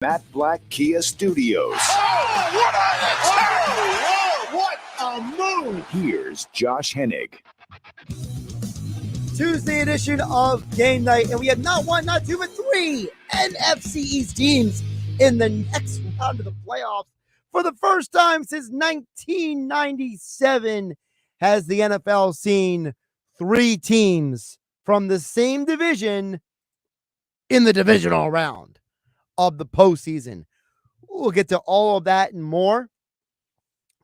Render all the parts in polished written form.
Matt Black Kia Studios. Oh, what a move! Here's Josh Hennig. Tuesday edition of Game Night, and we have not one, not two, but three NFC East teams in the next round of the playoffs. For the first time since 1997 has the NFL seen three teams from the same division in the divisional round of the postseason. We'll get to all of that and more.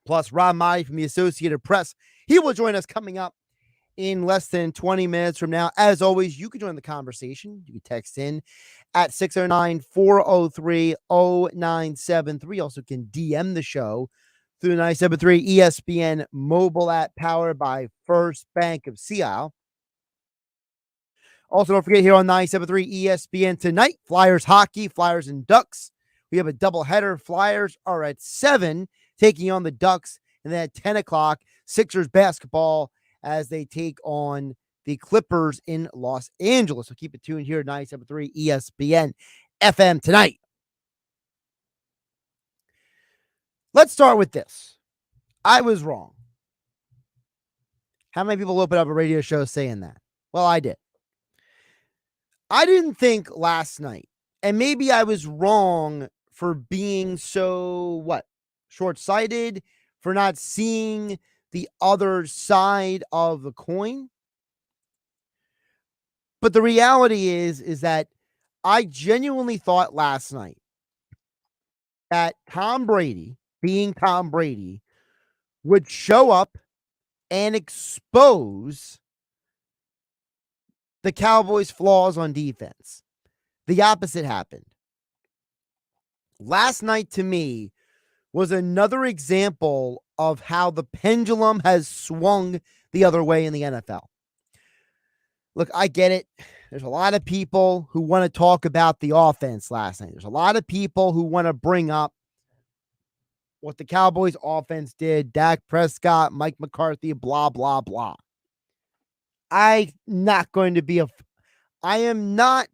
Plus, Rob Maaddi from the Associated Press. He will join us coming up in less than 20 minutes from now. As always, you can join the conversation. You can text in at 609-403-0973. Also can DM the show through the 973 ESPN mobile app powered by First Bank of Sea Isle. Also, don't forget here on 973 ESPN tonight, Flyers hockey, Flyers and Ducks. We have a doubleheader. Flyers are at 7 taking on the Ducks. And then at 10 o'clock, Sixers basketball as they take on the Clippers in Los Angeles. So keep it tuned here at 973 ESPN FM tonight. Let's start with this. I was wrong. How many people open up a radio show saying that? Well, I did. I didn't think last night, and maybe I was wrong for being so, short-sighted, for not seeing the other side of the coin. But the reality is that I genuinely thought last night that Tom Brady, being Tom Brady, would show up and expose the Cowboys' flaws on defense. The opposite happened. Last night, to me, was another example of how the pendulum has swung the other way in the NFL. Look, I get it. There's a lot of people who want to talk about the offense last night. There's a lot of people who want to bring up what the Cowboys offense did, Dak Prescott, Mike McCarthy, blah, blah, blah. I am not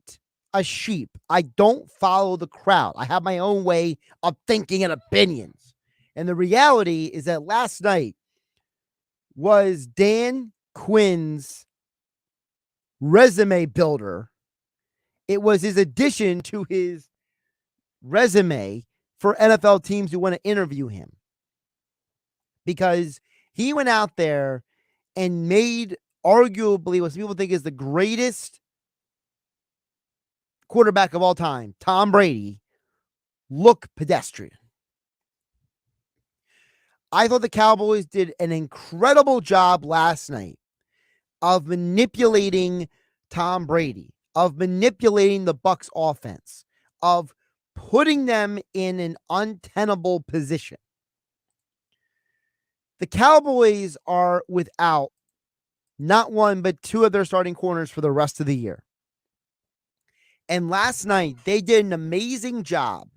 a sheep. I don't follow the crowd. I have my own way of thinking and opinions. And the reality is that last night was Dan Quinn's resume builder. It was his addition to his resume for NFL teams who want to interview him. Because he went out there and made arguably what some people think is the greatest quarterback of all time, Tom Brady, look pedestrian. I thought the Cowboys did an incredible job last night of manipulating Tom Brady, of manipulating the Bucs offense, of putting them in an untenable position. The Cowboys are without not one, but two of their starting corners for the rest of the year. And last night, they did an amazing job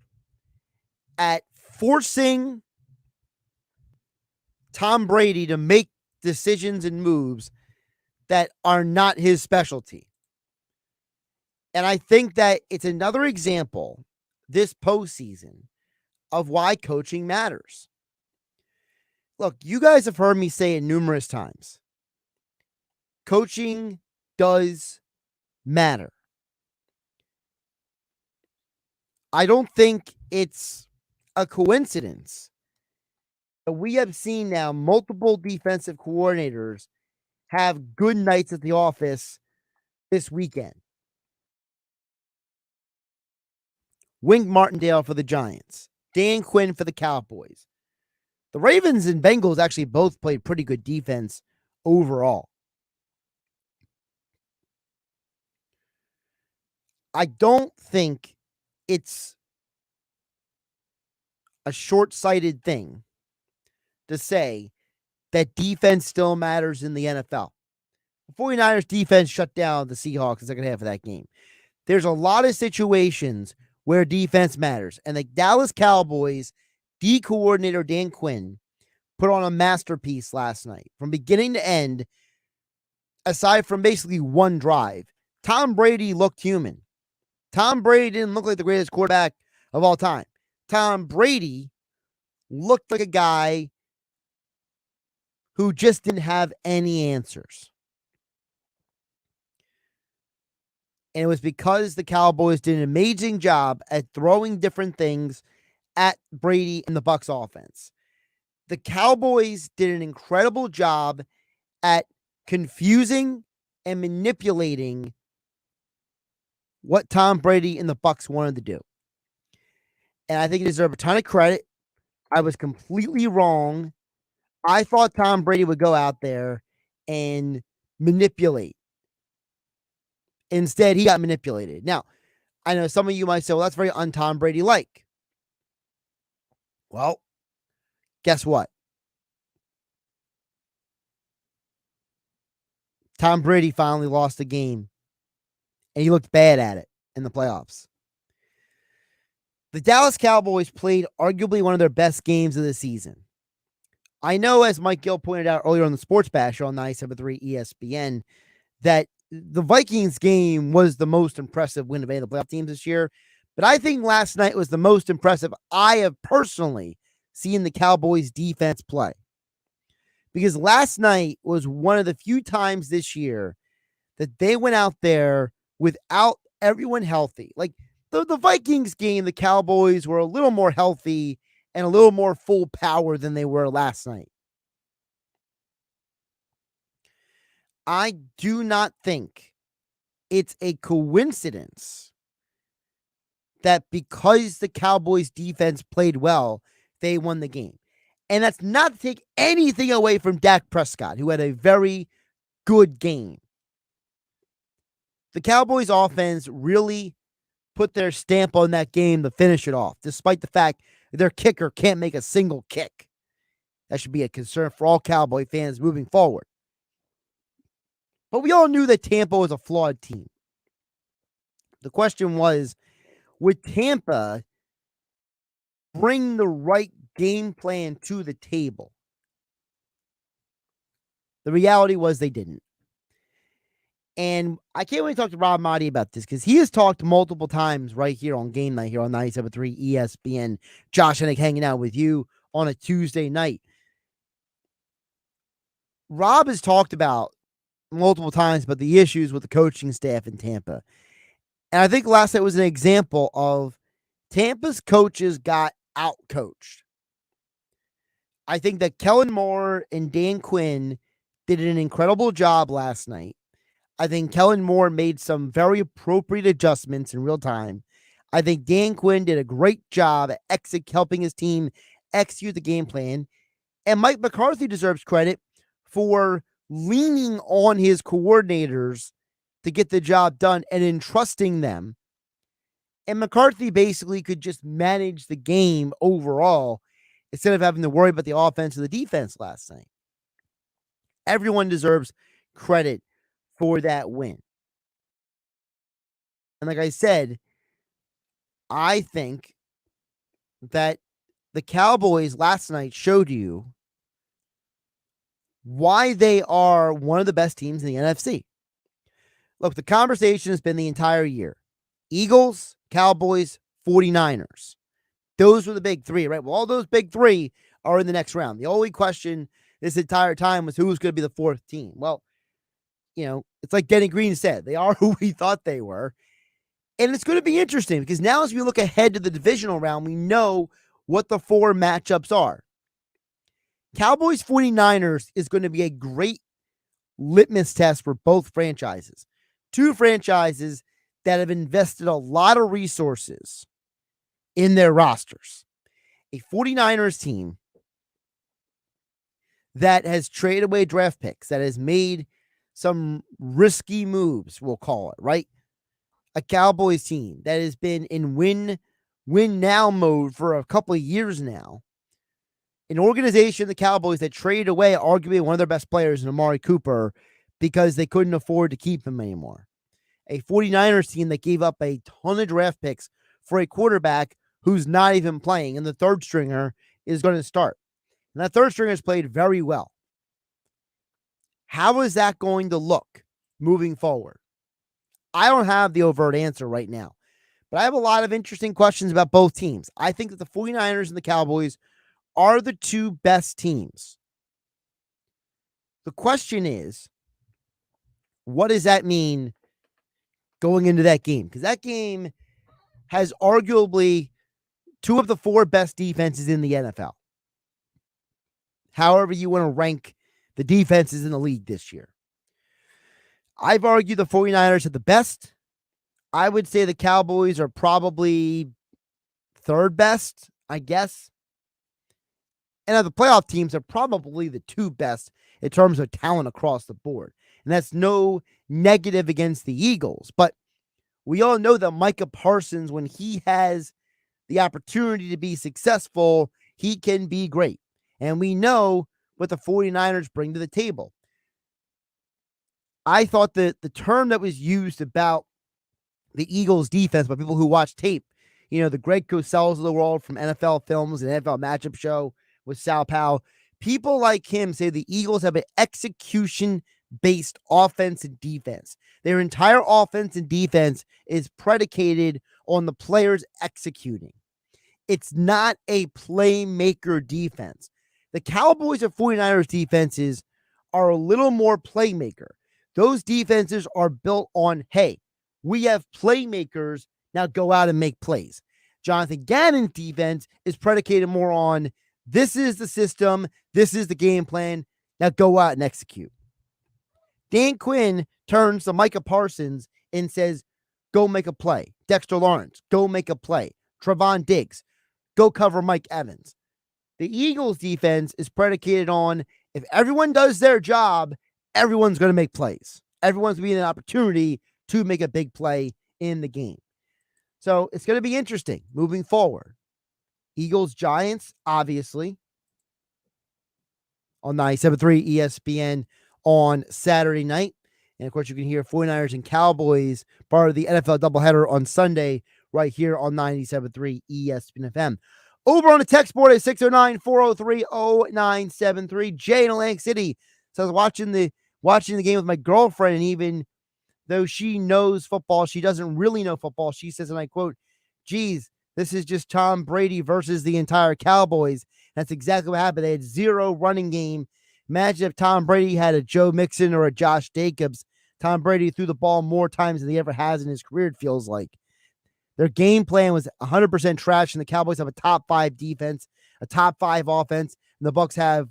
at forcing Tom Brady to make decisions and moves that are not his specialty. And I think that it's another example this postseason of why coaching matters. Look, you guys have heard me say it numerous times. Coaching does matter. I don't think it's a coincidence that we have seen now multiple defensive coordinators have good nights at the office this weekend. Wink Martindale for the Giants. Dan Quinn for the Cowboys. The Ravens and Bengals actually both played pretty good defense overall. I don't think it's a short-sighted thing to say that defense still matters in the NFL. The 49ers defense shut down the Seahawks in the second half of that game. There's a lot of situations where defense matters. And the Dallas Cowboys D coordinator Dan Quinn put on a masterpiece last night from beginning to end, aside from basically one drive. Tom Brady looked human. Tom Brady didn't look like the greatest quarterback of all time. Tom Brady looked like a guy who just didn't have any answers. And it was because the Cowboys did an amazing job at throwing different things at Brady and the Bucs offense. The Cowboys did an incredible job at confusing and manipulating what Tom Brady and the Bucs wanted to do. And I think he deserves a ton of credit. I was completely wrong. I thought Tom Brady would go out there and manipulate. Instead, he got manipulated. Now, I know some of you might say, well, that's very un-Tom Brady-like. Well, guess what? Tom Brady finally lost the game, and he looked bad at it in the playoffs. The Dallas Cowboys played arguably one of their best games of the season. I know, as Mike Gill pointed out earlier on the Sports Bash on 97.3 ESPN, that the Vikings game was the most impressive win of any of the playoff teams this year. But I think last night was the most impressive I have personally seen the Cowboys defense play. Because last night was one of the few times this year that they went out there without everyone healthy. Like the Vikings game, the Cowboys were a little more healthy and a little more full power than they were last night. I do not think it's a coincidence that because the Cowboys defense played well, they won the game. And that's not to take anything away from Dak Prescott, who had a very good game. The Cowboys offense really put their stamp on that game to finish it off, despite the fact that their kicker can't make a single kick. That should be a concern for all Cowboy fans moving forward. But we all knew that Tampa was a flawed team. The question was, would Tampa bring the right game plan to the table? The reality was they didn't. And I can't wait to talk to Rob Maaddi about this because he has talked multiple times right here on GameNight here on 97.3 ESPN. Josh Hennig hanging out with you on a Tuesday night. Rob has talked about multiple times about the issues with the coaching staff in Tampa. And I think last night was an example of Tampa's coaches got out-coached. I think that Kellen Moore and Dan Quinn did an incredible job last night. I think Kellen Moore made some very appropriate adjustments in real time. I think Dan Quinn did a great job at helping his team execute the game plan. And Mike McCarthy deserves credit for leaning on his coordinators to get the job done and entrusting them. And McCarthy basically could just manage the game overall instead of having to worry about the offense or the defense last night. Everyone deserves credit for that win. And like I said, I think that the Cowboys last night showed you why they are one of the best teams in the NFC. Look, the conversation has been the entire year. Eagles, Cowboys, 49ers. Those were the big three, right? Well, all those big three are in the next round. The only question this entire time was who was going to be the fourth team. Well, you know, it's like Denny Green said, they are who we thought they were. And it's going to be interesting because now as we look ahead to the divisional round, we know what the four matchups are. Cowboys 49ers is going to be a great litmus test for both franchises. Two franchises that have invested a lot of resources in their rosters. A 49ers team that has traded away draft picks, that has made some risky moves, we'll call it, right? A Cowboys team that has been in win now mode for a couple of years now. An organization, the Cowboys, that traded away arguably one of their best players in Amari Cooper because they couldn't afford to keep him anymore. A 49ers team that gave up a ton of draft picks for a quarterback who's not even playing, and the third stringer is going to start. And that third stringer has played very well. How is that going to look moving forward? I don't have the overt answer right now, But I have a lot of interesting questions about both teams. I think that the 49ers and the Cowboys are the two best teams. The question is, what does that mean going into that game? Because that game has arguably two of the four best defenses in the NFL. However you want to rank the defenses in the league this year. I've argued the 49ers are the best. I would say the Cowboys are probably third best, I guess. And the playoff teams are probably the two best in terms of talent across the board. And that's no negative against the Eagles. But we all know that Micah Parsons, when he has the opportunity to be successful, he can be great. And we know what the 49ers bring to the table. I thought that the term that was used about the Eagles defense by people who watch tape, the Greg Cosell's of the world from NFL Films and NFL Matchup Show with Sal Powell, people like him say the Eagles have an execution-based offense and defense. Their entire offense and defense is predicated on the players executing. It's not a playmaker defense. The Cowboys and 49ers defenses are a little more playmaker. Those defenses are built on, hey, we have playmakers, now go out and make plays. Jonathan Gannon's defense is predicated more on, this is the system, this is the game plan, now go out and execute. Dan Quinn turns to Micah Parsons and says, go make a play. Dexter Lawrence, go make a play. Trevon Diggs, go cover Mike Evans. The Eagles defense is predicated on, if everyone does their job, everyone's going to make plays. Everyone's going to be an opportunity to make a big play in the game. So it's going to be interesting moving forward. Eagles, Giants, obviously, on 97.3 ESPN on Saturday night. And, of course, you can hear 49ers and Cowboys, part of the NFL doubleheader on Sunday, right here on 97.3 ESPN FM. Over on the text board at 609-403-0973. Jay in Atlantic City says, watching the game with my girlfriend, and even though she knows football, she doesn't really know football. She says, and I quote, geez, this is just Tom Brady versus the entire Cowboys. That's exactly what happened. They had zero running game. Imagine if Tom Brady had a Joe Mixon or a Josh Jacobs. Tom Brady threw the ball more times than he ever has in his career, it feels like. Their game plan was 100% trash, and the Cowboys have a top 5 defense, a top 5 offense, and the Bucs have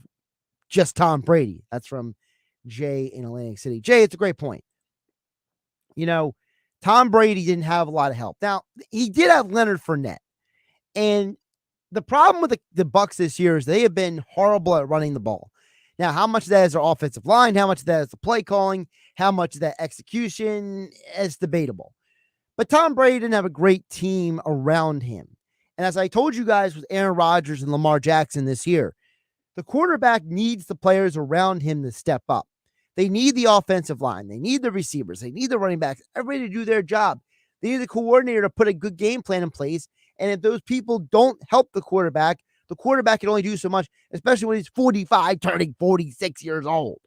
just Tom Brady. That's from Jay in Atlantic City. Jay, it's a great point. Tom Brady didn't have a lot of help. Now, he did have Leonard Fournette. And the problem with the Bucs this year is they have been horrible at running the ball. Now, how much of that is their offensive line? How much of that is the play calling? How much of that execution? It's debatable. But Tom Brady didn't have a great team around him. And as I told you guys with Aaron Rodgers and Lamar Jackson this year, the quarterback needs the players around him to step up. They need the offensive line. They need the receivers. They need the running backs, everybody to do their job. They need the coordinator to put a good game plan in place. And if those people don't help the quarterback can only do so much, especially when he's 45, turning 46 years old.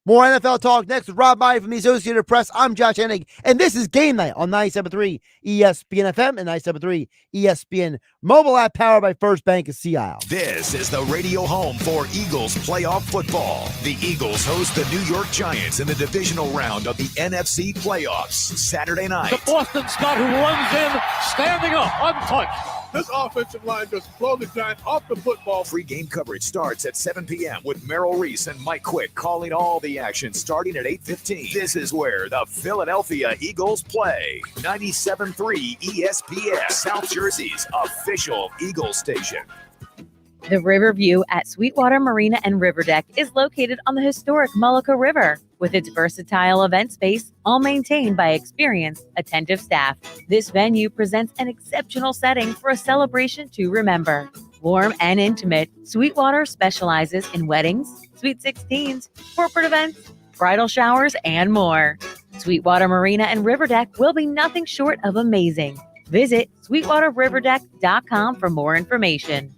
More NFL talk next with Rob Maaddi from the Associated Press. I'm Josh Hennig, and this is Game Night on 97.3 ESPN FM and 97.3 ESPN mobile app powered by First Bank of Sea Isle. This is the radio home for Eagles playoff football. The Eagles host the New York Giants in the divisional round of the NFC playoffs Saturday night. The Boston Scott, who runs in, standing up, untouched. This offensive line just blow the Giants off the football. Pre-game coverage starts at 7 p.m. with Merrill Reese and Mike Quick calling all the action starting at 8:15. This is where the Philadelphia Eagles play. 97.3 ESPN, South Jersey's official Eagles station. The Riverview at Sweetwater Marina and River Deck is located on the historic Mullica River. With its versatile event space, all maintained by experienced, attentive staff. This venue presents an exceptional setting for a celebration to remember. Warm and intimate, Sweetwater specializes in weddings, sweet 16s, corporate events, bridal showers, and more. Sweetwater Marina and River Deck will be nothing short of amazing. Visit sweetwaterriverdeck.com for more information.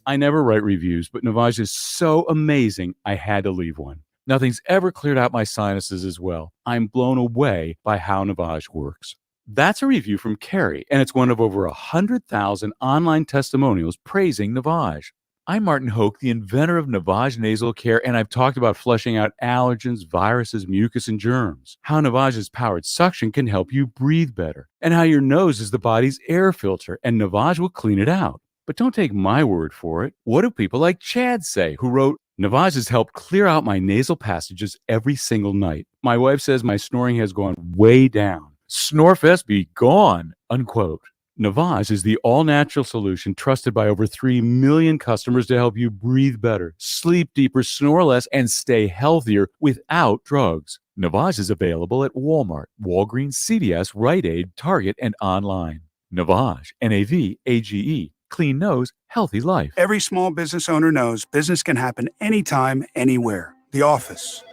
I never write reviews, but Navage is so amazing, I had to leave one. Nothing's ever cleared out my sinuses as well. I'm blown away by how Navage works. That's a review from Carrie, and it's one of over 100,000 online testimonials praising Navage. I'm Martin Hoke, the inventor of Navage Nasal Care, and I've talked about flushing out allergens, viruses, mucus, and germs, how Navage's powered suction can help you breathe better, and how your nose is the body's air filter, and Navage will clean it out. But don't take my word for it. What do people like Chad say, who wrote, Navage has helped clear out my nasal passages every single night. My wife says my snoring has gone way down. Snorefest be gone, unquote. Navage is the all-natural solution trusted by over 3 million customers to help you breathe better, sleep deeper, snore less, and stay healthier without drugs. Navage is available at Walmart, Walgreens, CVS, Rite Aid, Target, and online. Navage, Navage, clean nose, healthy life. Every small business owner knows business can happen anytime, anywhere. The office,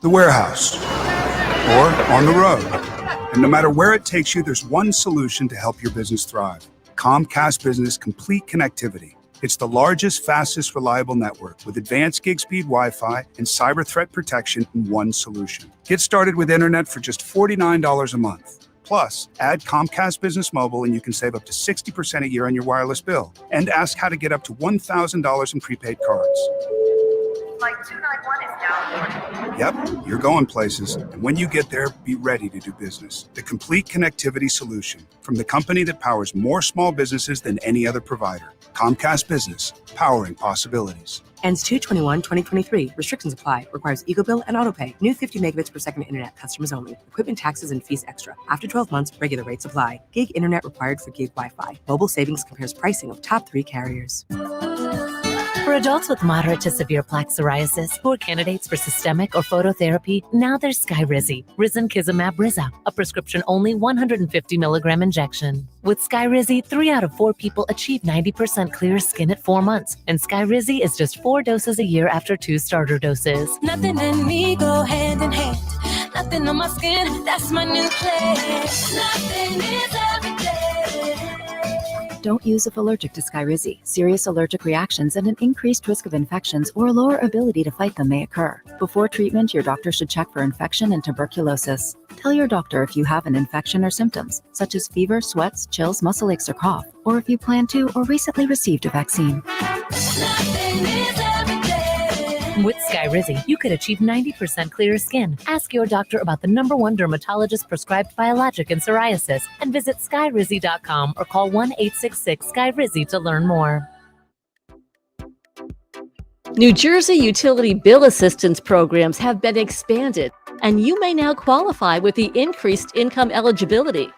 the warehouse, or on the road. And no matter where it takes you, there's one solution to help your business thrive. Comcast Business Complete Connectivity. It's the largest, fastest, reliable network with advanced gig speed Wi-Fi and cyber threat protection in one solution. Get started with internet for just $49 a month. Plus, add Comcast Business Mobile and you can save up to 60% a year on your wireless bill. And ask how to get up to $1,000 in prepaid cards. Flight 291 is now boarding. Yep, you're going places. And when you get there, be ready to do business. The complete connectivity solution from the company that powers more small businesses than any other provider. Comcast Business, powering possibilities. Ends 2/21/2023. Restrictions apply. Requires EcoBill and AutoPay. New 50 megabits per second internet. Customers only. Equipment taxes and fees extra. After 12 months, regular rates apply. Gig internet required for gig Wi-Fi. Mobile savings compares pricing of top 3 carriers. For adults with moderate to severe plaque psoriasis who are candidates for systemic or phototherapy, now there's Skyrizi, Risankizumab Riza, a prescription-only 150 milligram injection. With Skyrizi, 3 out of 4 people achieve 90% clear skin at 4 months, and Skyrizi is just 4 doses a year after 2 starter doses. Nothing and me go hand in hand. Nothing on my skin, that's my new place. Nothing is every day. Don't use if allergic to Skyrizi. Serious allergic reactions and an increased risk of infections or a lower ability to fight them may occur. Before treatment, your doctor should check for infection and tuberculosis. Tell your doctor if you have an infection or symptoms, such as fever, sweats, chills, muscle aches, or cough, or if you plan to or recently received a vaccine. With Skyrizi, you could achieve 90% clearer skin. Ask your doctor about the #1 dermatologist prescribed biologic in psoriasis and visit skyrizi.com or call 1-866-SKYRIZI to learn more. New Jersey utility bill assistance programs have been expanded, and you may now qualify with the increased income eligibility.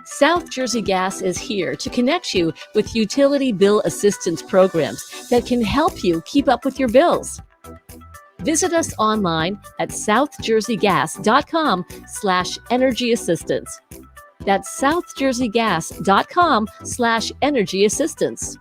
South Jersey Gas is here to connect you with utility bill assistance programs that can help you keep up with your bills. Visit us online at southjerseygas.com/energy assistance. That's southjerseygas.com/energy assistance.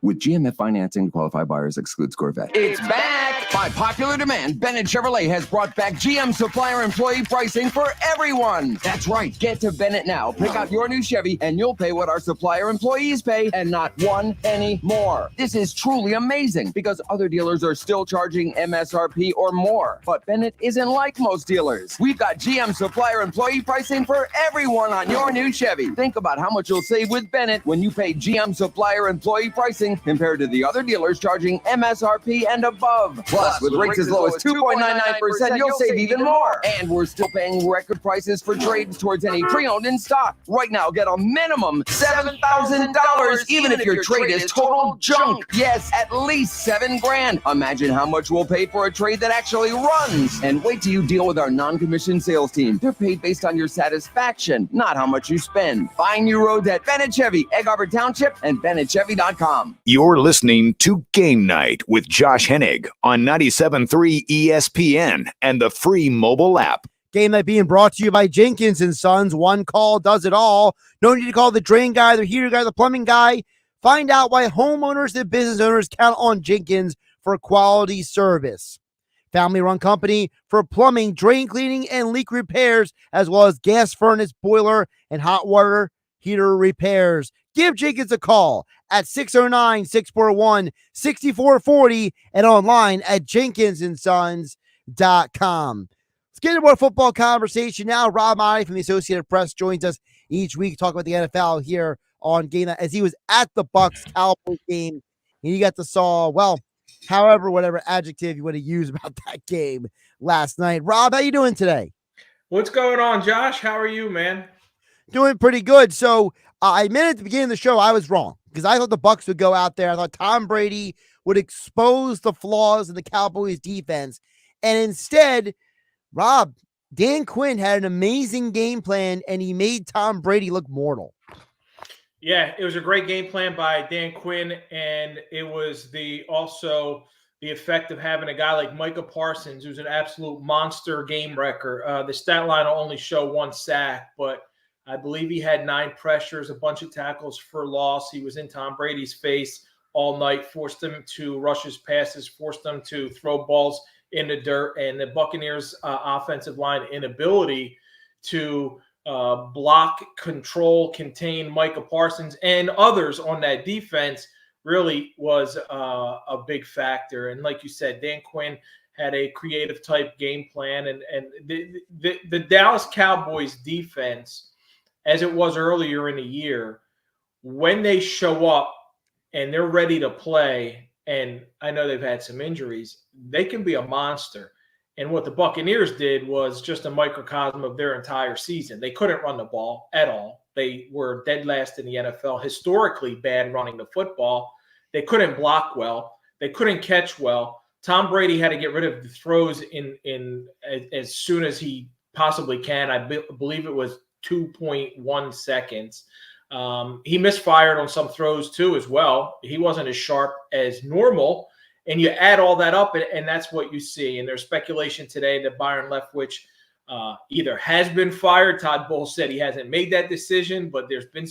With GMF financing, qualified buyers excludes Corvette. It's back! By popular demand, Bennett Chevrolet has brought back GM supplier employee pricing for everyone. That's right. Get to Bennett now. Pick out your new Chevy, and you'll pay what our supplier employees pay, and not 1 penny more. This is truly amazing, because other dealers are still charging MSRP or more. But Bennett isn't like most dealers. We've got GM supplier employee pricing for everyone on your new Chevy. Think about how much you'll save with Bennett when you pay GM supplier employee pricing compared to the other dealers charging MSRP and above. Plus, with rates as low as 2.99%, you'll save even more. And we're still paying record prices for trades towards any pre-owned in stock. Right now, get a minimum $7,000, even if your trade is total junk. Yes, at least $7 grand. Imagine how much we'll pay for a trade that actually runs. And wait till you deal with our non-commissioned sales team. They're paid based on your satisfaction, not how much you spend. Find new roads at Bennett Chevy, Egg Harbor Township, and BennettChevy.com. You're listening to Game Night with Josh Hennig on 97.3 ESPN and the free mobile app. Game Night being brought to you by Jenkins & Sons. One call does it all. No need to call the drain guy, the heater guy, the plumbing guy. Find out why homeowners and business owners count on Jenkins for quality service. Family-run company for plumbing, drain cleaning, and leak repairs, as well as gas furnace, boiler, and hot water heater repairs. Give Jenkins a call at 609-641-6440 and online at jenkinsandsons.com. Let's get into more football conversation now. Rob Maaddi from the Associated Press joins us each week to talk about the NFL here on GameNight, as he was at the Bucs Cowboys game and he got to saw, well, whatever adjective you want to use about that game last night. Rob, how you doing today? What's going on, Josh? How are you, man? Doing pretty good. So I admit at the beginning of the show I was wrong because I thought the Bucs would go out there. I thought Tom Brady would expose the flaws in the Cowboys defense. And instead, Rob, Dan Quinn had an amazing game plan and he made Tom Brady look mortal. Yeah, it was a great game plan by Dan Quinn, and it was also the effect of having a guy like Micah Parsons, who's an absolute monster game wrecker. The stat line will only show 1 sack, but I believe he had 9 pressures, a bunch of tackles for loss. He was in Tom Brady's face all night, forced him to rush his passes, forced him to throw balls in the dirt, and the Buccaneers' offensive line inability to block, control, contain Micah Parsons and others on that defense really was a big factor. And like you said, Dan Quinn had a creative type game plan, and the Dallas Cowboys defense, as it was earlier in the year, when they show up and they're ready to play, and I know they've had some injuries, they can be a monster. And what the Buccaneers did was just a microcosm of their entire season. They couldn't run the ball at all. They were dead last in the NFL, historically bad running the football. They couldn't block well. They couldn't catch well. Tom Brady had to get rid of the throws in as soon as he possibly can. I believe it was 2.1 seconds. He misfired on some throws too as well. He wasn't as sharp as normal. And you add all that up, and that's what you see. And there's speculation today that Byron Leftwich either has been fired. Todd Bowles said he hasn't made that decision, but there's been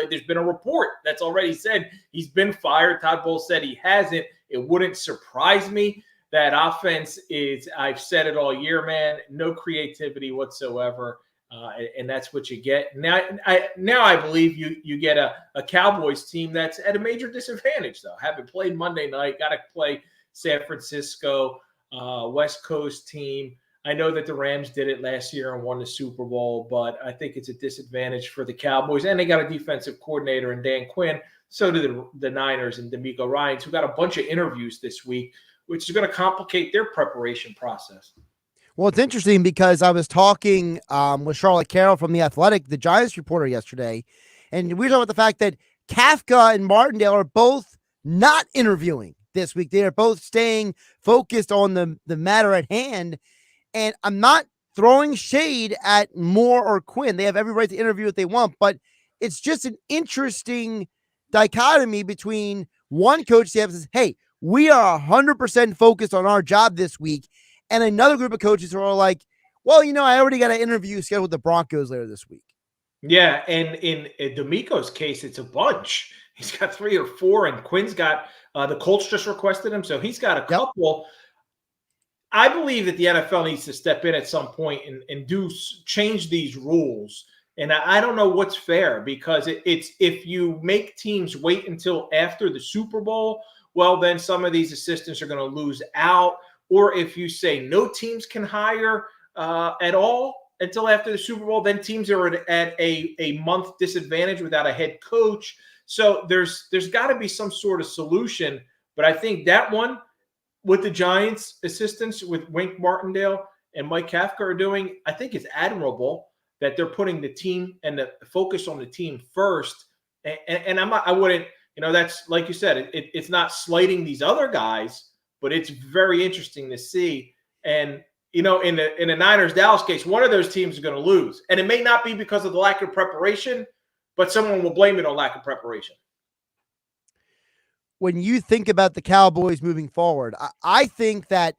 There's been a report that's already said he's been fired. Todd Bowles said he hasn't. It wouldn't surprise me. That offense is, I've said it all year, man, no creativity whatsoever. And that's what you get. Now I believe you get a Cowboys team that's at a major disadvantage, though. Having played Monday night, got to play San Francisco, West Coast team. I know that the Rams did it last year and won the Super Bowl, but I think it's a disadvantage for the Cowboys. And they got a defensive coordinator in Dan Quinn. So do the Niners and D'Amico Ryans, who got a bunch of interviews this week, which is going to complicate their preparation process. Well, it's interesting because I was talking with Charlotte Carroll from The Athletic, the Giants reporter, yesterday, and we were talking about the fact that Kafka and Martindale are both not interviewing this week. They are both staying focused on the matter at hand, and I'm not throwing shade at Moore or Quinn. They have every right to interview what they want, but it's just an interesting dichotomy between one coach that says, hey, we are 100% focused on our job this week, and another group of coaches who are like, well, I already got an interview scheduled with the Broncos later this week. Yeah, and in D'Amico's case, it's a bunch. He's got 3 or 4, and Quinn's got the Colts just requested him, so he's got a couple. I believe that the NFL needs to step in at some point and change these rules. And I don't know what's fair, because it's if you make teams wait until after the Super Bowl, well, then some of these assistants are going to lose out. Or if you say no teams can hire at all until after the Super Bowl, then teams are at a month disadvantage without a head coach. So there's got to be some sort of solution. But I think that one with the Giants assistants, with Wink Martindale and Mike Kafka are doing, I think it's admirable that they're putting the team and the focus on the team first. And I wouldn't, that's like you said, it's not slighting these other guys, but it's very interesting to see. And, in the Niners-Dallas case, one of those teams is going to lose. And it may not be because of the lack of preparation, but someone will blame it on lack of preparation. When you think about the Cowboys moving forward, I think that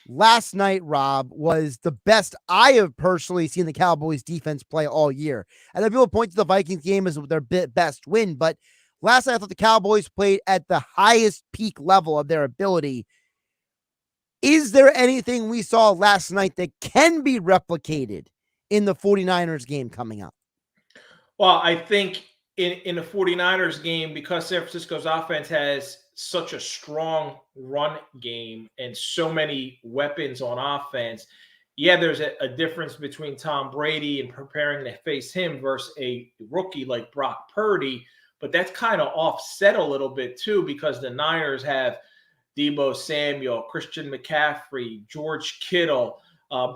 last night, Rob, was the best I have personally seen the Cowboys defense play all year. And people point to the Vikings game as their best win, but last night I thought the Cowboys played at the highest peak level of their ability. Is there anything we saw last night that can be replicated in the 49ers game coming up? Well, I think in the 49ers game, because San Francisco's offense has such a strong run game and so many weapons on offense, yeah, there's a difference between Tom Brady and preparing to face him versus a rookie like Brock Purdy, but that's kind of offset a little bit too because the Niners have Deebo Samuel, Christian McCaffrey, George Kittle,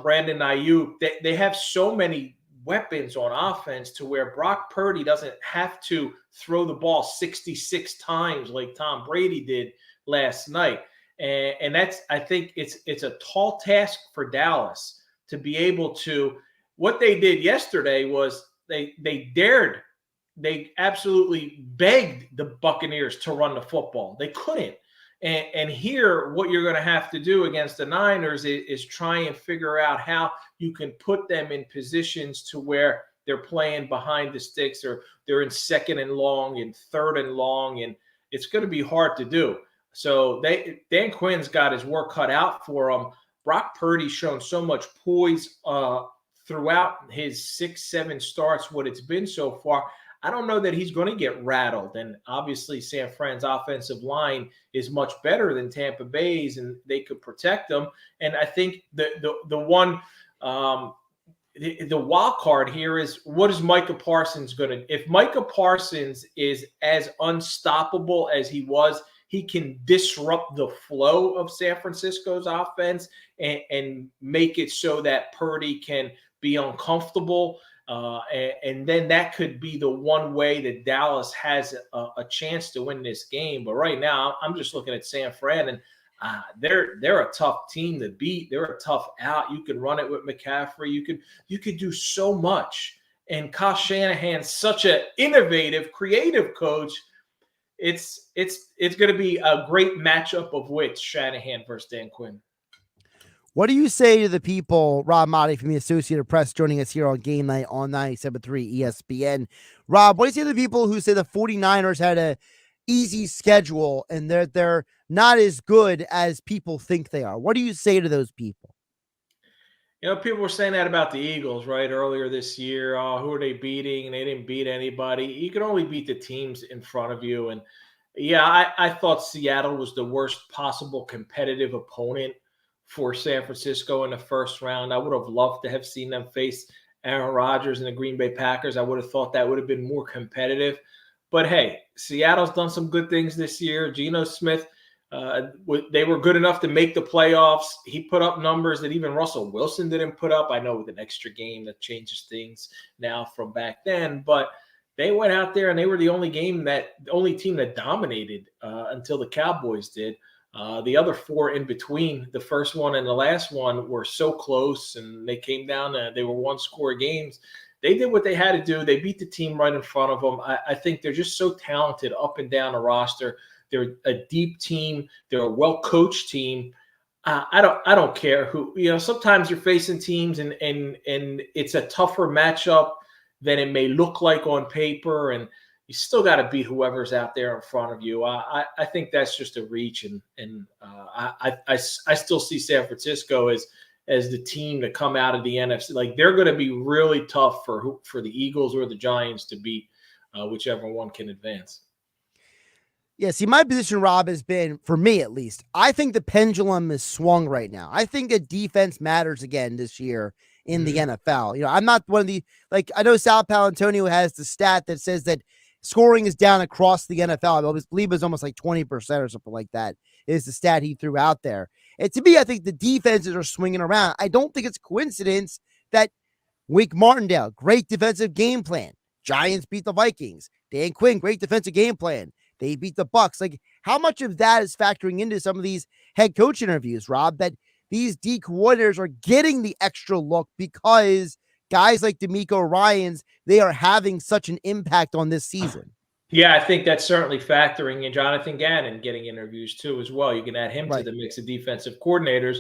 Brandon Ayuk. They have so many weapons on offense to where Brock Purdy doesn't have to throw the ball 66 times like Tom Brady did last night. And that's, I think it's a tall task for Dallas to be able to. What they did yesterday was they absolutely begged the Buccaneers to run the football. They couldn't. And here, what you're going to have to do against the Niners is try and figure out how you can put them in positions to where they're playing behind the sticks or they're in second and long and third and long, and it's going to be hard to do. So Dan Quinn's got his work cut out for him. Brock Purdy's shown so much poise throughout his 6-7 starts, what it's been so far. I don't know that he's going to get rattled. And obviously, San Fran's offensive line is much better than Tampa Bay's, and they could protect them. And I think the wild card here is, what is Micah Parsons going to? If Micah Parsons is as unstoppable as he was, he can disrupt the flow of San Francisco's offense and make it so that Purdy can be uncomfortable. And then that could be the one way that Dallas has a chance to win this game. But right now, I'm just looking at San Fran, and they're a tough team to beat. They're a tough out. You could run it with McCaffrey. You could do so much. And Kyle Shanahan's such an innovative, creative coach. It's going to be a great matchup of wits, Shanahan versus Dan Quinn. What do you say to the people, Rob Maaddi from the Associated Press, joining us here on Game Night on 97.3 ESPN? Rob, what do you say to the people who say the 49ers had a easy schedule and they're not as good as people think they are? What do you say to those people? You know, people were saying that about the Eagles, right, earlier this year. Oh, who are they beating? And they didn't beat anybody. You can only beat the teams in front of you. And, yeah, I thought Seattle was the worst possible competitive opponent for San Francisco in the first round. I would have loved to have seen them face Aaron Rodgers and the Green Bay Packers. I would have thought that would have been more competitive. But, hey, Seattle's done some good things this year. Geno Smith, they were good enough to make the playoffs. He put up numbers that even Russell Wilson didn't put up. I know with an extra game that changes things now from back then. But they went out there and they were the only team that dominated until the Cowboys did. The other four in between, the first one and the last one, were so close, and they came down. They were one-score games. They did what they had to do. They beat the team right in front of them. I think they're just so talented up and down the roster. They're a deep team. They're a well-coached team. I don't care who. You know, sometimes you're facing teams, and it's a tougher matchup than it may look like on paper, and you still got to beat whoever's out there in front of you. I think that's just a reach, and I still see San Francisco as the team to come out of the NFC. Like, they're going to be really tough for the Eagles or the Giants to beat, whichever one can advance. Yeah, see, my position, Rob, has been, for me at least, I think the pendulum is swung right now. I think that defense matters again this year in the NFL. You know, I'm not one of the, like, I know Sal Palantonio has the stat that says that scoring is down across the NFL. I believe it was almost like 20% or something like that is the stat he threw out there. And to me, I think the defenses are swinging around. I don't think it's coincidence that Wink Martindale, great defensive game plan. Giants beat the Vikings. Dan Quinn, great defensive game plan. They beat the Bucs. Like, how much of that is factoring into some of these head coach interviews, Rob, that these D coordinators are getting the extra look because guys like DeMeco Ryans, they are having such an impact on this season? Yeah, I think that's certainly factoring in. Jonathan Gannon getting interviews too as well. You can add him to the mix of defensive coordinators.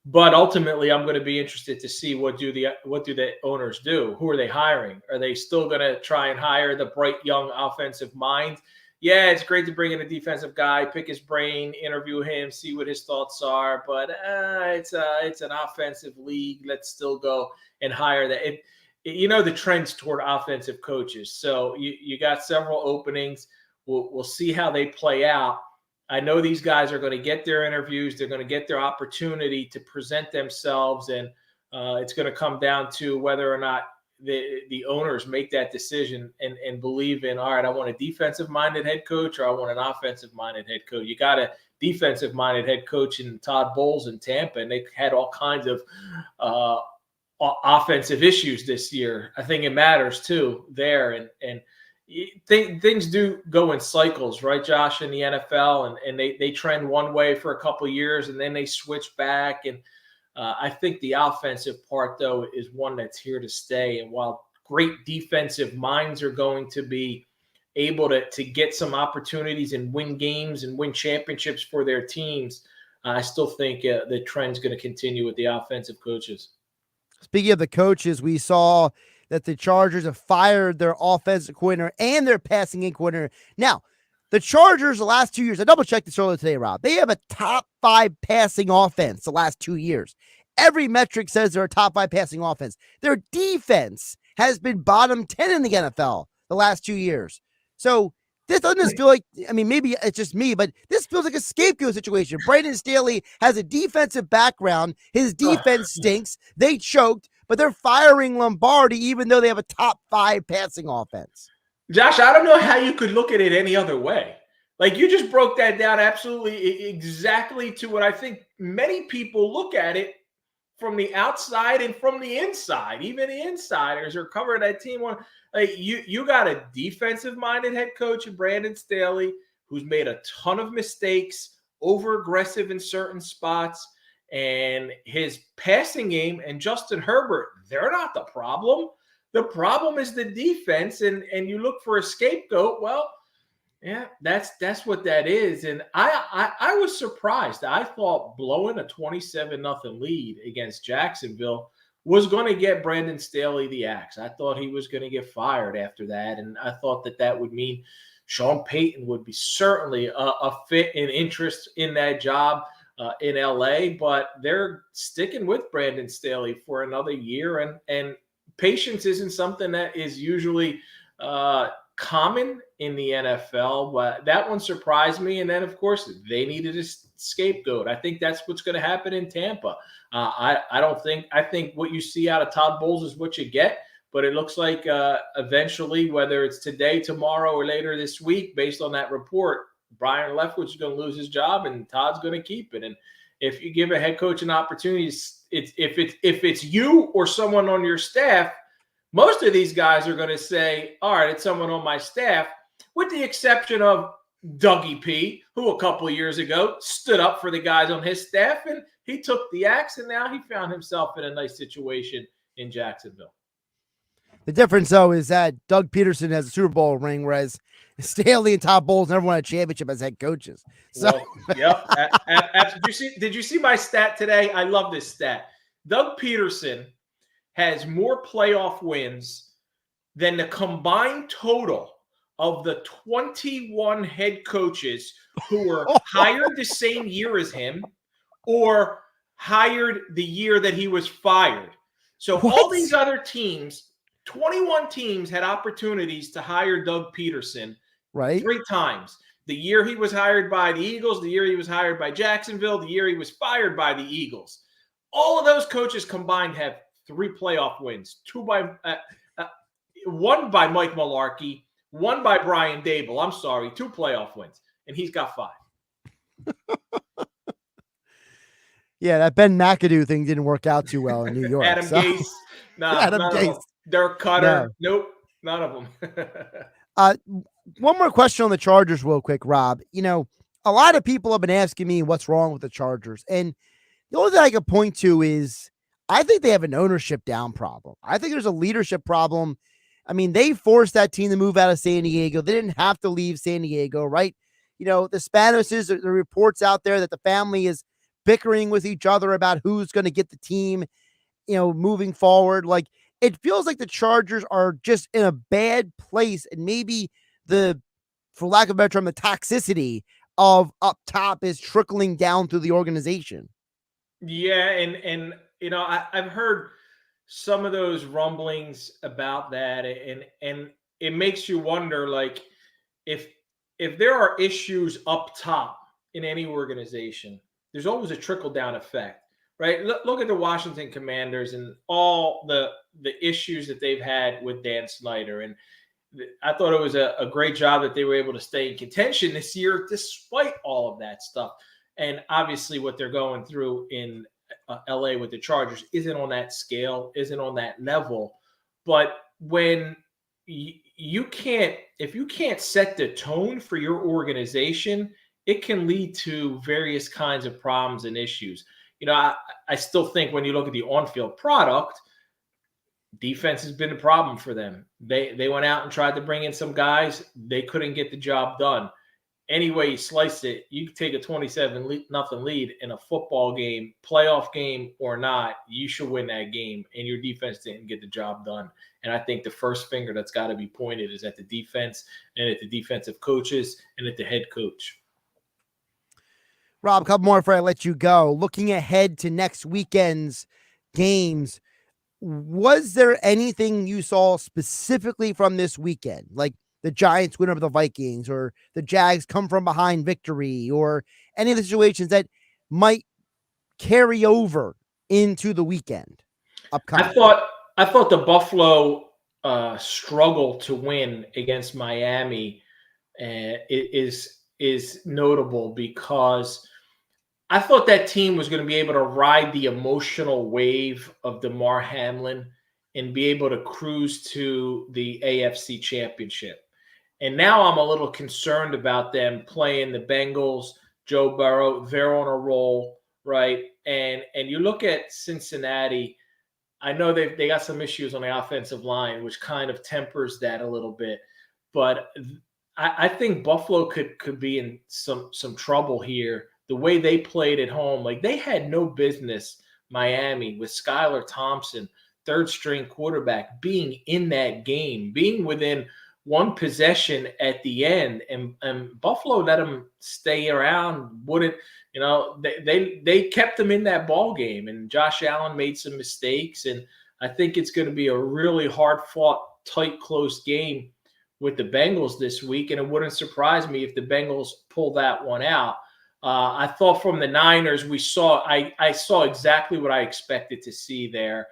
But ultimately, I'm going to be interested to see what do the owners do? Who are they hiring? Are they still going to try and hire the bright young offensive mind? Yeah, it's great to bring in a defensive guy, pick his brain, interview him, see what his thoughts are. But it's an offensive league. Let's still go and hire that. You know the trends toward offensive coaches. So you got several openings. We'll see how they play out. I know these guys are going to get their interviews. They're going to get their opportunity to present themselves. And It's going to come down to whether or not the owners make that decision and believe in, all right, I want a defensive-minded head coach or I want an offensive-minded head coach. You got a defensive-minded head coach in Todd Bowles in Tampa, and they had all kinds of offensive issues this year. I think it matters too there, and things do go in cycles, right, Josh, in the NFL, and they trend one way for a couple of years and then they switch back. And I think the offensive part, though, is one that's here to stay. And while great defensive minds are going to be able to get some opportunities and win games and win championships for their teams, I still think the trend's going to continue with the offensive coaches. Speaking of the coaches, we saw that the Chargers have fired their offensive coordinator and their passing game coordinator. Now, the Chargers the last 2 years, I double-checked this earlier today, Rob, they have a top 5 passing offense the last 2 years. Every metric says they're a top 5 passing offense. Their defense has been bottom 10 in the NFL the last 2 years. So this doesn't feel like, I mean, maybe it's just me, but this feels like a scapegoat situation. Brandon Staley has a defensive background. His defense stinks. They choked, but they're firing Lombardi even though they have a top 5 passing offense. Josh, I don't know how you could look at it any other way. Like, you just broke that down absolutely exactly to what I think many people look at it from the outside and from the inside. Even the insiders are covering that team. Like, you got a defensive-minded head coach in Brandon Staley who's made a ton of mistakes, over-aggressive in certain spots, and his passing game and Justin Herbert, they're not the problem. The problem is the defense, and you look for a scapegoat. Well, yeah, that's what that is. And I was surprised. I thought blowing a 27-0 lead against Jacksonville was going to get Brandon Staley the axe. I thought he was going to get fired after that, and I thought that would mean Sean Payton would be certainly a fit and interest in that job in LA, but they're sticking with Brandon Staley for another year, and patience isn't something that is usually common in the NFL, but that one surprised me. And then, of course, they needed a scapegoat. I think that's what's going to happen in Tampa. I think what you see out of Todd Bowles is what you get, but it looks like eventually, whether it's today, tomorrow, or later this week, based on that report, Brian Leftwich is going to lose his job and Todd's going to keep it. And if you give a head coach an opportunity, if it's you or someone on your staff, most of these guys are going to say, all right, it's someone on my staff, with the exception of Dougie P, who a couple of years ago stood up for the guys on his staff, and he took the axe, and now he found himself in a nice situation in Jacksonville. The difference, though, is that Doug Peterson has a Super Bowl ring, whereas Staley and Todd Bowles never won a championship as head coaches. So, yep. Did you see my stat today? I love this stat. Doug Peterson has more playoff wins than the combined total of the 21 head coaches who were hired the same year as him or hired the year that he was fired. So all these other teams, 21 teams, had opportunities to hire Doug Peterson, right, 3 times. The year he was hired by the Eagles, the year he was hired by Jacksonville, the year he was fired by the Eagles. All of those coaches combined have 3 playoff wins, 1 by Mike Mularkey, 1 by Brian Dable. I'm sorry, 2 playoff wins, and he's got 5. Yeah, that Ben McAdoo thing didn't work out too well in New York. Adam Gase, Adam Gase, Dirk Cutter, nope, none of them. One more question on the Chargers real quick, Rob. You know, a lot of people have been asking me what's wrong with the Chargers, and the only thing I can point to is I think they have an ownership down problem. I think there's a leadership problem. I mean, they forced that team to move out of San Diego. They didn't have to leave San Diego, right? You know, the Spanoses, the reports out there that the family is bickering with each other about who's going to get the team, you know, moving forward. Like, it feels like the Chargers are just in a bad place, and maybe for lack of a better term, the toxicity of up top is trickling down through the organization. Yeah, and you know, I've heard some of those rumblings about that, and it makes you wonder, like, if there are issues up top in any organization, there's always a trickle-down effect. right? Look at the Washington Commanders and all the issues that they've had with Dan Snyder. And I thought it was a great job that they were able to stay in contention this year despite all of that stuff. And obviously what they're going through in LA with the Chargers isn't on that scale, isn't on that level. But when you can't, if you can't set the tone for your organization, it can lead to various kinds of problems and issues. You know, I still think when you look at the on-field product, defense has been a problem for them. They went out and tried to bring in some guys. They couldn't get the job done. Any way you slice it, you can take a 27-0 lead in a football game, playoff game or not, you should win that game, and your defense didn't get the job done. And I think the first finger that's got to be pointed is at the defense and at the defensive coaches and at the head coach. Rob, a couple more before I let you go. Looking ahead to next weekend's games, was there anything you saw specifically from this weekend? Like the Giants win over the Vikings or the Jags come from behind victory or any of the situations that might carry over into the weekend upcoming? I thought the Buffalo struggle to win against Miami is notable because I thought that team was going to be able to ride the emotional wave of DeMar Hamlin and be able to cruise to the AFC Championship. And now I'm a little concerned about them playing the Bengals, Joe Burrow. They're on a roll, right? And you look at Cincinnati. I know they got some issues on the offensive line, which kind of tempers that a little bit. But I think Buffalo could be in some trouble here. The way they played at home, like they had no business, Miami, with Skylar Thompson, third-string quarterback, being in that game, being within one possession at the end, and Buffalo let them stay around. Wouldn't, you know, they kept them in that ball game, and Josh Allen made some mistakes, and I think it's going to be a really hard-fought, tight, close game with the Bengals this week, and it wouldn't surprise me if the Bengals pull that one out. I thought from the Niners, I saw exactly what I expected to see there.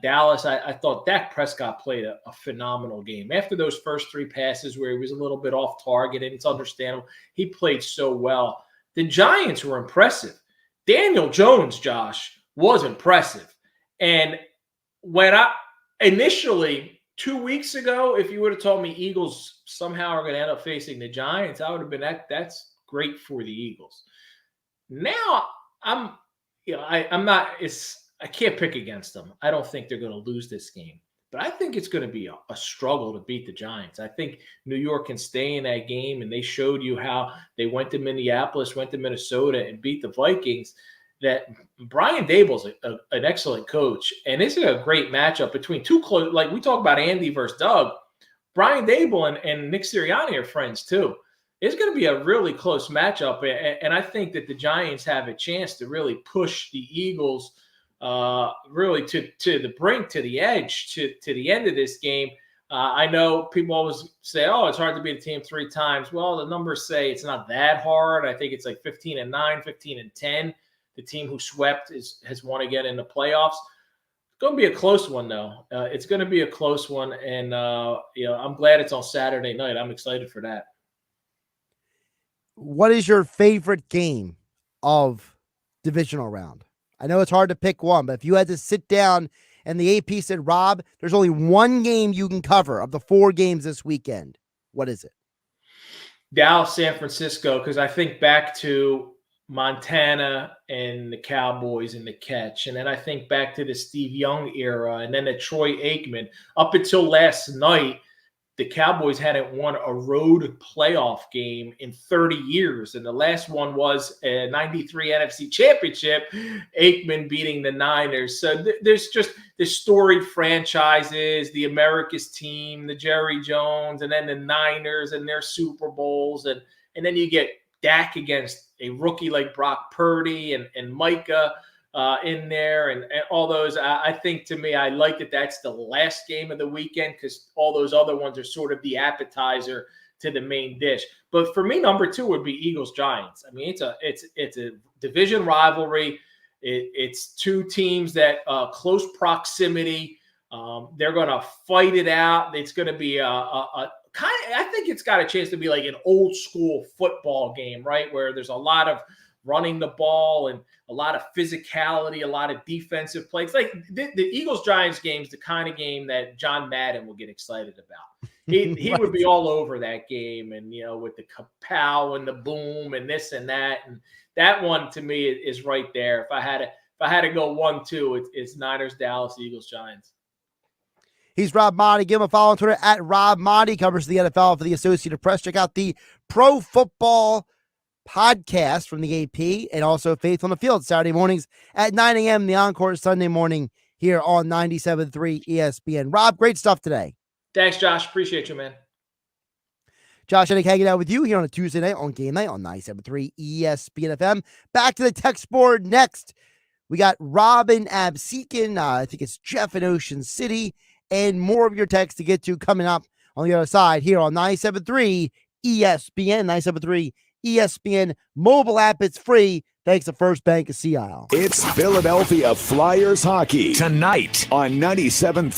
Dallas, I thought Dak Prescott played a phenomenal game. After those first three passes where he was a little bit off target, and it's understandable, he played so well. The Giants were impressive. Daniel Jones, Josh, was impressive. And when initially 2 weeks ago, if you would have told me Eagles somehow are going to end up facing the Giants, I would have been that's great for the Eagles. Now I'm not. I can't pick against them. I don't think they're going to lose this game, but I think it's going to be a struggle to beat the Giants. I think New York can stay in that game, and they showed you how they went to Minneapolis, went to Minnesota, and beat the Vikings. That Brian Daboll's an excellent coach, and this is a great matchup between two close. Like we talk about Andy versus Doug, Brian Daboll and Nick Sirianni are friends too. It's going to be a really close matchup, and I think that the Giants have a chance to really push the Eagles really to the brink, to the edge, to the end of this game. I know people always say, oh, it's hard to beat a team three times. Well, the numbers say it's not that hard. I think it's like 15-9, 15-10. The team who swept has won again in the playoffs. It's going to be a close one, though. It's going to be a close one, and I'm glad it's on Saturday night. I'm excited for that. What is your favorite game of divisional round? I know it's hard to pick one, but if you had to sit down and the AP said, Rob, there's only one game you can cover of the 4 games this weekend, what is it? Dallas, San Francisco, because I think back to Montana and the Cowboys and the catch. And then I think back to the Steve Young era and then the Troy Aikman. Up until last night, the Cowboys hadn't won a road playoff game in 30 years. And the last one was a 93 NFC championship, Aikman beating the Niners. So there's just the storied franchises, the America's team, the Jerry Jones, and then the Niners and their Super Bowls. And then you get Dak against a rookie like Brock Purdy and Micah in there and all those. I think, to me, I like that's the last game of the weekend because all those other ones are sort of the appetizer to the main dish. But for me, number 2 would be Eagles-Giants. I mean, it's a division rivalry. It's two teams that close proximity. They're going to fight it out. It's going to be a kind of, I think it's got a chance to be like an old school football game, right? Where there's a lot of running the ball and a lot of physicality, a lot of defensive plays. Like the Eagles-Giants game is the kind of game that John Madden will get excited about. He would be all over that game, and with the kapow and the boom and this and that. And that one to me is right there. If I had to go 1-2, it's Niners, Dallas, Eagles, Giants. He's Rob Maaddi. Give him a follow on Twitter at Rob Maaddi. Covers the NFL for the Associated Press. Check out the Pro Football podcast from the AP and also Faith on the Field Saturday mornings at 9 a.m. The Encore Sunday morning here on 97.3 ESPN. Rob, great stuff today. Thanks, Josh. Appreciate you, man. Josh Hennig hanging out with you here on a Tuesday night on Game Night on 97.3 ESPN FM. Back to the text board next. We got Robin Absekin. I think it's Jeff in Ocean City. And more of your text to get to coming up on the other side here on 97.3 ESPN. 97.3 ESPN mobile app. It's free. Thanks to First Bank of Sea Isle. It's Philadelphia Flyers hockey tonight on 97.3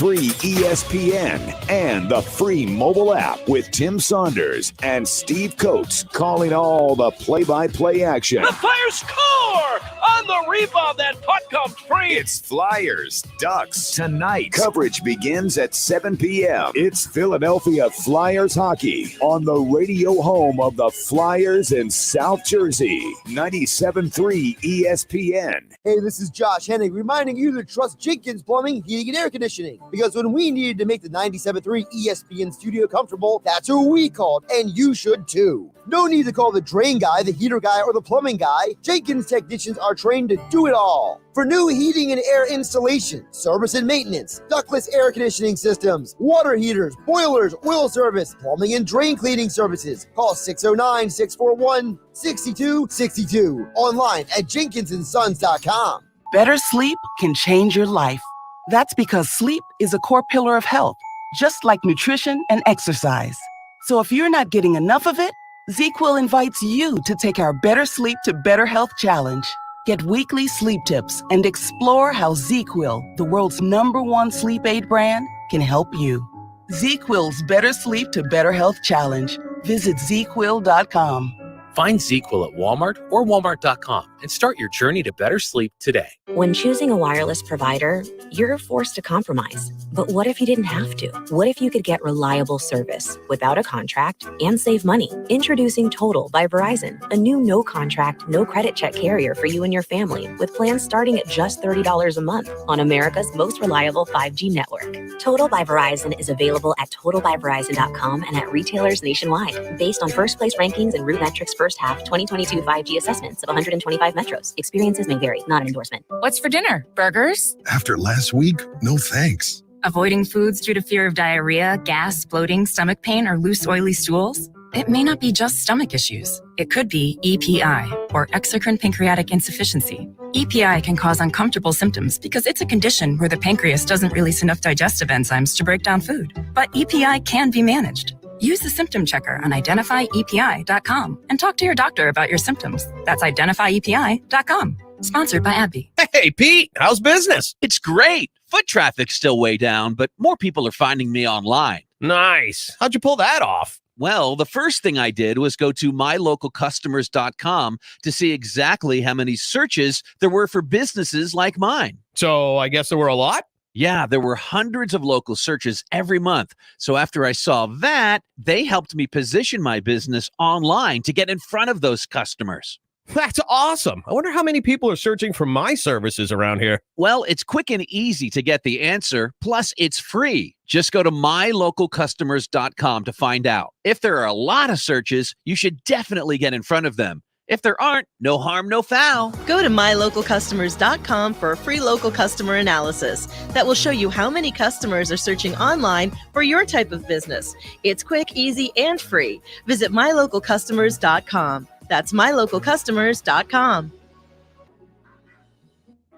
ESPN and the free mobile app with Tim Saunders and Steve Coates calling all the play-by-play action. The Flyers score on the rebound. That puck comes free. It's Flyers Ducks tonight. Coverage begins at 7 p.m. It's Philadelphia Flyers hockey on the radio home of the Flyers in South Jersey. 97.3 ESPN. Hey, this is Josh Hennig reminding you to trust Jenkins Plumbing, Heating, and Air Conditioning. Because when we needed to make the 97.3 ESPN studio comfortable, that's who we called, and you should too. No need to call the drain guy, the heater guy, or the plumbing guy. Jenkins technicians are trained to do it all. For new heating and air installation, service and maintenance, ductless air conditioning systems, water heaters, boilers, oil service, plumbing and drain cleaning services, call 609-641-6262. Online at jenkinsandsons.com. Better sleep can change your life. That's because sleep is a core pillar of health, just like nutrition and exercise. So if you're not getting enough of it, ZQL invites you to take our Better Sleep to Better Health Challenge. Get weekly sleep tips and explore how ZQL, the world's #1 sleep aid brand, can help you. ZQL's Better Sleep to Better Health Challenge. Visit ZQL.com. Find ZQL at Walmart or Walmart.com and start your journey to better sleep today. When choosing a wireless provider, you're forced to compromise. But what if you didn't have to? What if you could get reliable service without a contract and save money? Introducing Total by Verizon, a new no-contract, no-credit check carrier for you and your family with plans starting at just $30 a month on America's most reliable 5G network. Total by Verizon is available at totalbyverizon.com and at retailers nationwide. Based on first-place rankings and RootMetrics first half 2022 5G assessments of 125 metros. Experiences may vary, not an endorsement. What's for dinner? Burgers? After last week, no thanks. Avoiding foods due to fear of diarrhea, gas, bloating, stomach pain, or loose, oily stools? It may not be just stomach issues. It could be EPI, or exocrine pancreatic insufficiency. EPI can cause uncomfortable symptoms because it's a condition where the pancreas doesn't release enough digestive enzymes to break down food. But EPI can be managed. Use the symptom checker on identifyepi.com and talk to your doctor about your symptoms. That's identifyepi.com. Sponsored by AbbVie. Hey, Pete, how's business? It's great. Foot traffic's still way down, but more people are finding me online. Nice. How'd you pull that off? Well, the first thing I did was go to mylocalcustomers.com to see exactly how many searches there were for businesses like mine. So I guess there were a lot? Yeah, there were hundreds of local searches every month. So after I saw that, they helped me position my business online to get in front of those customers. That's awesome. I wonder how many people are searching for my services around here. Well, it's quick and easy to get the answer. Plus, it's free. Just go to mylocalcustomers.com to find out. If there are a lot of searches, you should definitely get in front of them. If there aren't, no harm, no foul. Go to mylocalcustomers.com for a free local customer analysis that will show you how many customers are searching online for your type of business. It's quick, easy, and free. Visit mylocalcustomers.com. That's mylocalcustomers.com.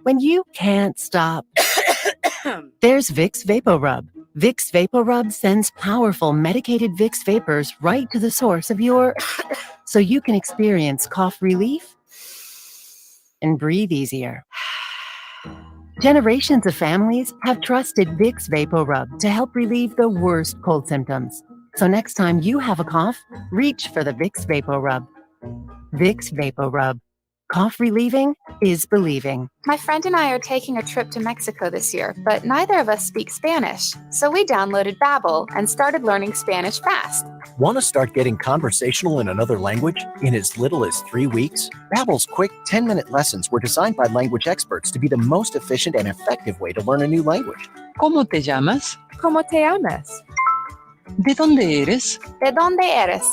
When you can't stop, there's Vicks VapoRub. Vicks VapoRub sends powerful medicated Vicks vapors right to the source of your... so you can experience cough relief and breathe easier. Generations of families have trusted Vicks VapoRub to help relieve the worst cold symptoms. So next time you have a cough, reach for the Vicks VapoRub. Vicks VapoRub. Cough relieving is believing. My friend and I are taking a trip to Mexico this year, but neither of us speak Spanish. So we downloaded Babbel and started learning Spanish fast. Want to start getting conversational in another language in as little as 3 weeks? Babbel's quick 10-minute lessons were designed by language experts to be the most efficient and effective way to learn a new language. ¿Cómo te llamas? ¿Cómo te llamas? ¿De dónde eres? ¿De dónde eres?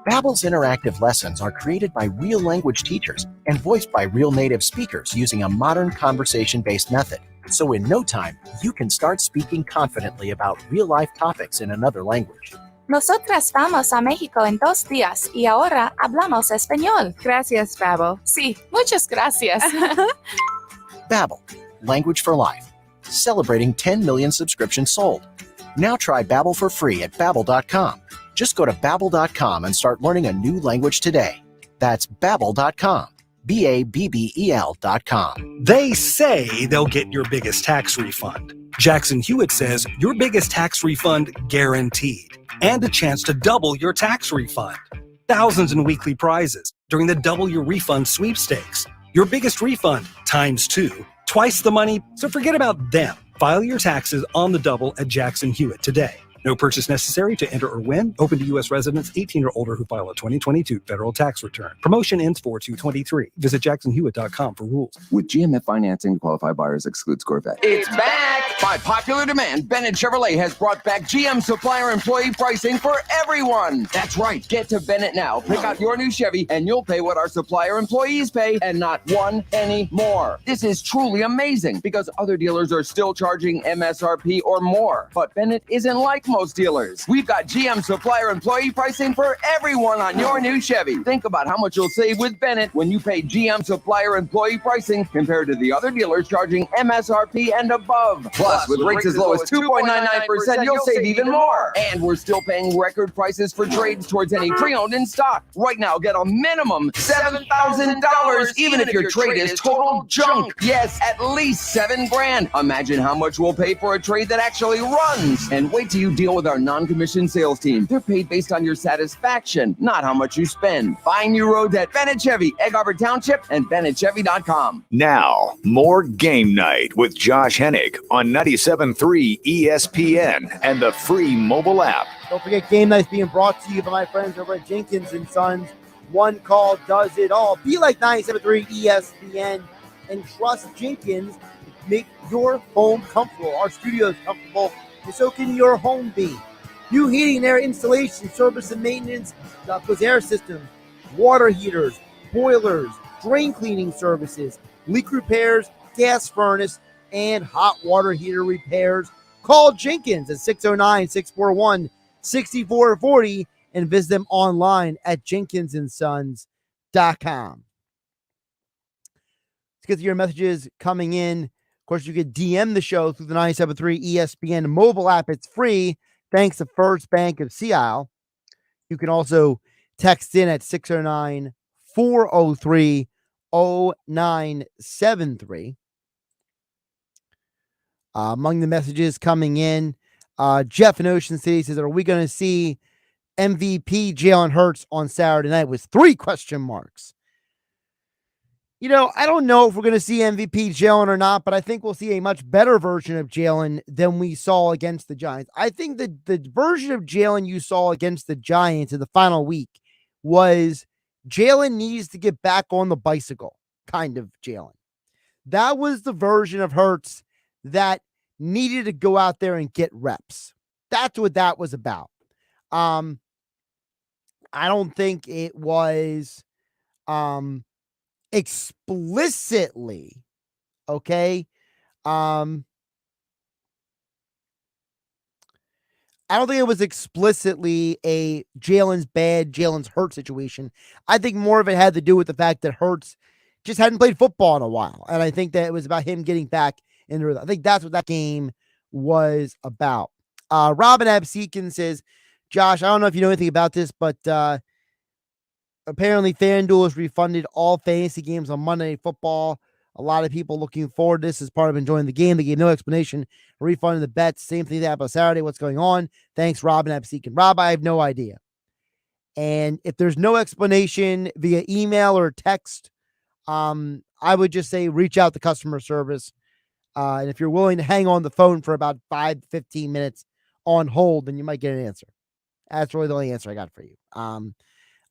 Babbel's interactive lessons are created by real language teachers and voiced by real native speakers using a modern conversation-based method. So in no time, you can start speaking confidently about real-life topics in another language. Nosotras vamos a México en 2 días y ahora hablamos español. Gracias, Babbel. Sí, muchas gracias. Babbel, language for life. Celebrating 10 million subscriptions sold. Now try Babbel for free at Babbel.com. Just go to Babbel.com and start learning a new language today. That's Babbel.com. Babbel.com. They say they'll get your biggest tax refund. Jackson Hewitt says your biggest tax refund guaranteed. And a chance to double your tax refund. Thousands in weekly prizes during the Double Your Refund sweepstakes. Your biggest refund times 2. Twice the money, so forget about them. File your taxes on the double at Jackson Hewitt today. No purchase necessary to enter or win. Open to U.S. residents 18 or older who file a 2022 federal tax return. Promotion ends 4/2/23. Visit jacksonhewitt.com for rules. With GMF financing, qualified buyers excludes Corvette. It's back! By popular demand, Bennett Chevrolet has brought back GM supplier employee pricing for everyone. That's right. Get to Bennett now. Pick out your new Chevy, and you'll pay what our supplier employees pay, and not 1 penny more. This is truly amazing because other dealers are still charging MSRP or more. But Bennett isn't like most dealers. We've got GM supplier employee pricing for everyone on your new Chevy. Think about how much you'll save with Bennett when you pay GM supplier employee pricing compared to the other dealers charging MSRP and above. Plus, with rates as low as 2.99%, you'll save even more. And we're still paying record prices for trades towards any pre-owned in stock. Right now, get a minimum $7,000, even if your trade is total junk. Yes, at least $7 grand. Imagine how much we'll pay for a trade that actually runs. And wait till you deal with our non-commissioned sales team. They're paid based on your satisfaction, not how much you spend. Find new roads at Bennett Chevy, Egg Harbor Township, and BennettChevy.com. Now, more Game Night with Josh Hennig on 97.3 ESPN and the free mobile app. Don't forget, Game Night's being brought to you by my friends over at Jenkins & Sons. One call does it all. Be like 97.3 ESPN and trust Jenkins to make your home comfortable. Our studio is comfortable, and so can your home be. New heating and air installation, service and maintenance, those air systems, water heaters, boilers, drain cleaning services, leak repairs, gas furnace, and hot water heater repairs. Call Jenkins at 609-641-6440 and visit them online at jenkinsandsons.com. Let's get to your messages coming in. Of course, you can DM the show through the 97.3 ESPN mobile app. It's free, thanks to First Bank of Sea Isle. You can also text in at 609-403-0973. Among the messages coming in, Jeff in Ocean City says, are we going to see MVP Jalen Hurts on Saturday night with 3 question marks? You know, I don't know if we're going to see MVP Jalen or not, but I think we'll see a much better version of Jalen than we saw against the Giants. I think that the version of Jalen you saw against the Giants in the final week was Jalen needs to get back on the bicycle kind of Jalen. That was the version of Hurts that needed to go out there and get reps. That's what that was about. I don't think it was explicitly, okay? I don't think it was explicitly a Jalen's bad, Jalen's hurt situation. I think more of it had to do with the fact that Hurts just hadn't played football in a while. And I think that it was about him getting back into it. I think that's what that game was about. Robin Absekin says, Josh, I don't know if you know anything about this, but apparently FanDuel has refunded all fantasy games on Monday Night Football A lot of people looking forward to this as part of enjoying the game. They gave no explanation, refunding the bets. Same thing that happened on Saturday. What's going on? Thanks, Rob and Abseek and Rob. I have no idea. And if there's no explanation via email or text, I would just say reach out to customer service. And if you're willing to hang on the phone for about 5-15 minutes on hold, then you might get an answer. That's really the only answer I got for you.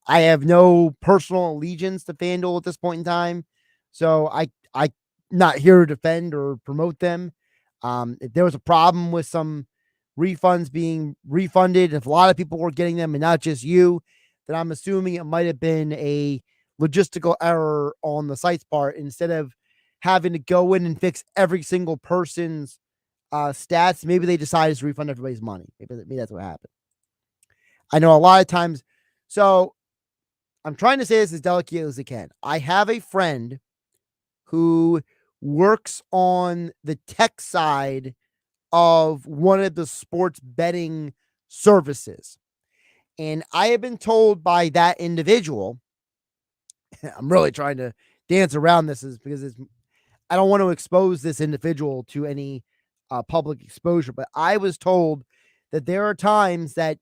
I have no personal allegiance to FanDuel at this point in time, so I'm not here to defend or promote them. If there was a problem with some refunds being refunded, if a lot of people were getting them and not just you, then I'm assuming it might have been a logistical error on the site's part. Instead of having to go in and fix every single person's stats, maybe they decided to refund everybody's money. Maybe that's what happened. I know a lot of times. So I'm trying to say this as delicately as I can. I have a friend who works on the tech side of one of the sports betting services. And I have been told by that individual, I'm really trying to dance around this because I don't want to expose this individual to any public exposure, but I was told that there are times that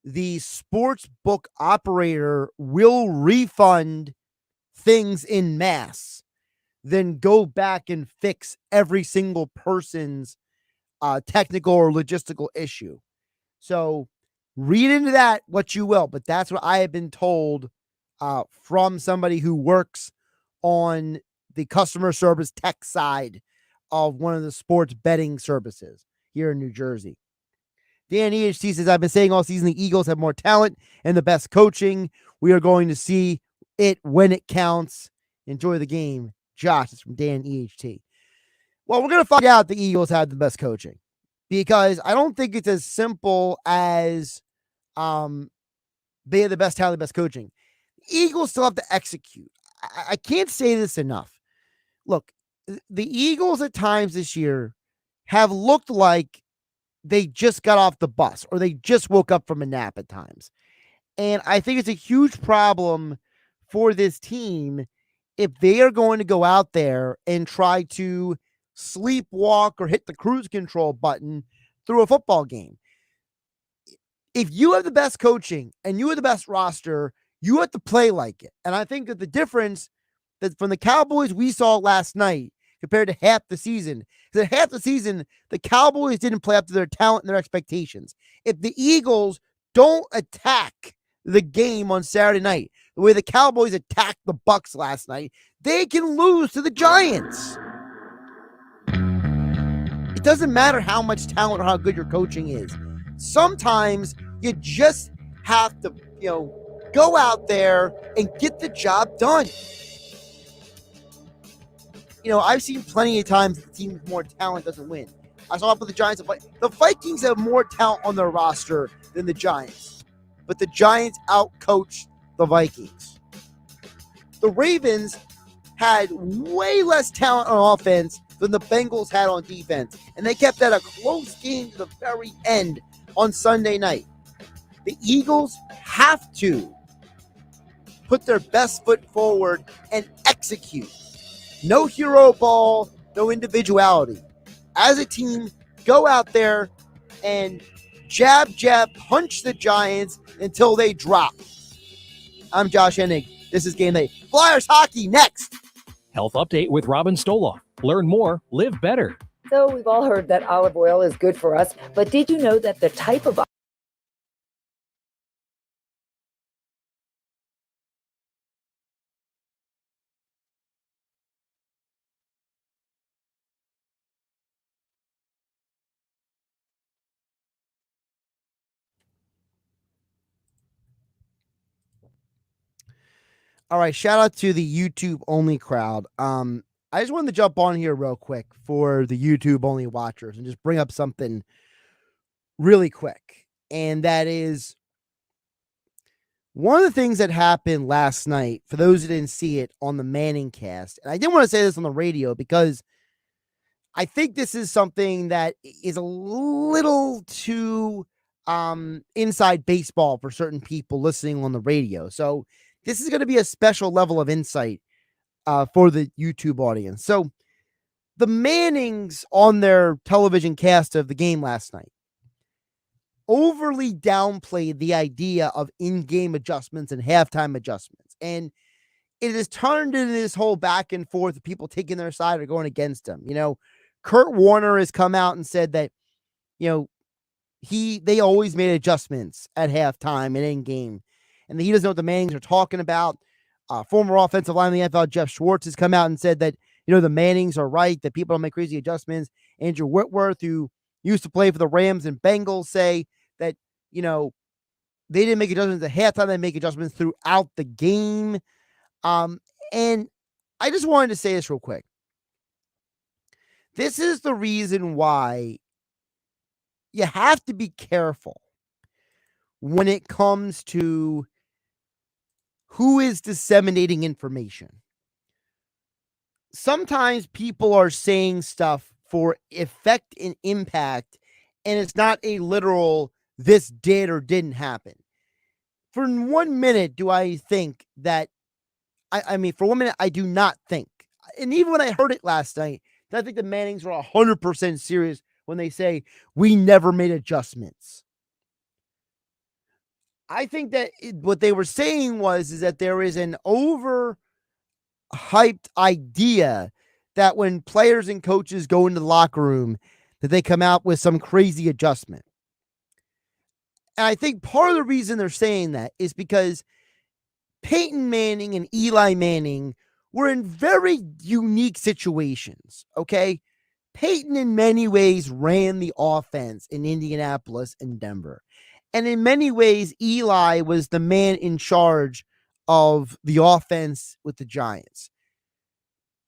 the sports book operator will refund things in mass, then go back and fix every single person's technical or logistical issue. So read into that what you will, but that's what I have been told from somebody who works on the customer service tech side of one of the sports betting services here in New Jersey. Dan EHT says, I've been saying all season the Eagles have more talent and the best coaching. We are going to see it when it counts. Enjoy the game. Josh, it's from Dan EHT. Well, we're going to find out the Eagles have the best coaching, because I don't think it's as simple as they have the best talent, the best coaching. The Eagles still have to execute. I can't say this enough. Look, the Eagles at times this year have looked like they just got off the bus or they just woke up from a nap at times. And I think it's a huge problem for this team if they are going to go out there and try to sleepwalk or hit the cruise control button through a football game. If you have the best coaching and you have the best roster, you have to play like it. And I think that the difference that from the Cowboys we saw last night compared to half the season, because at half the season, the Cowboys didn't play up to their talent and their expectations. If the Eagles don't attack the game on Saturday night the way the Cowboys attacked the Bucs last night, they can lose to the Giants. It doesn't matter how much talent or how good your coaching is. Sometimes you just have to, go out there and get the job done. I've seen plenty of times the team with more talent doesn't win. I saw it with the Giants. The Vikings have more talent on their roster than the Giants, but the Giants outcoached the Vikings. The Ravens had way less talent on offense than the Bengals had on defense, and they kept that a close game to the very end on Sunday night. The Eagles have to put their best foot forward and execute. No hero ball, no individuality. As a team, go out there and jab, punch the Giants until they drop. I'm Josh Hennig. This is GameNight. Flyers hockey next. Health update with Robin Stoloff. Learn more, live better. So we've all heard that olive oil is good for us, but did you know that the type of All right, shout out to the YouTube only crowd. I just wanted to jump on here real quick for the YouTube only watchers and just bring up something really quick. And that is one of the things that happened last night, for those who didn't see it on the Manning cast. And I didn't want to say this on the radio because I think this is something that is a little too inside baseball for certain people listening on the radio. So this is going to be a special level of insight for the YouTube audience. So the Mannings on their television cast of the game last night overly downplayed the idea of in-game adjustments and halftime adjustments. And it has turned into this whole back and forth of people taking their side or going against them. Kurt Warner has come out and said that, they always made adjustments at halftime and in game, and he doesn't know what the Mannings are talking about. Former offensive lineman in the NFL, Jeff Schwartz, has come out and said that, the Mannings are right, that people don't make crazy adjustments. Andrew Whitworth, who used to play for the Rams and Bengals, say that, they didn't make adjustments at halftime, they make adjustments throughout the game. And I just wanted to say this real quick. This is the reason why you have to be careful when it comes to who is disseminating information. Sometimes people are saying stuff for effect and impact, and it's not a literal this did or didn't happen. For 1 minute, do I think that, for 1 minute, I do not think. And even when I heard it last night, I think the Mannings were 100% serious when they say we never made adjustments. I think that what they were saying is that there is an overhyped idea that when players and coaches go into the locker room, that they come out with some crazy adjustment. And I think part of the reason they're saying that is because Peyton Manning and Eli Manning were in very unique situations, okay? Peyton, in many ways, ran the offense in Indianapolis and Denver. And in many ways, Eli was the man in charge of the offense with the Giants.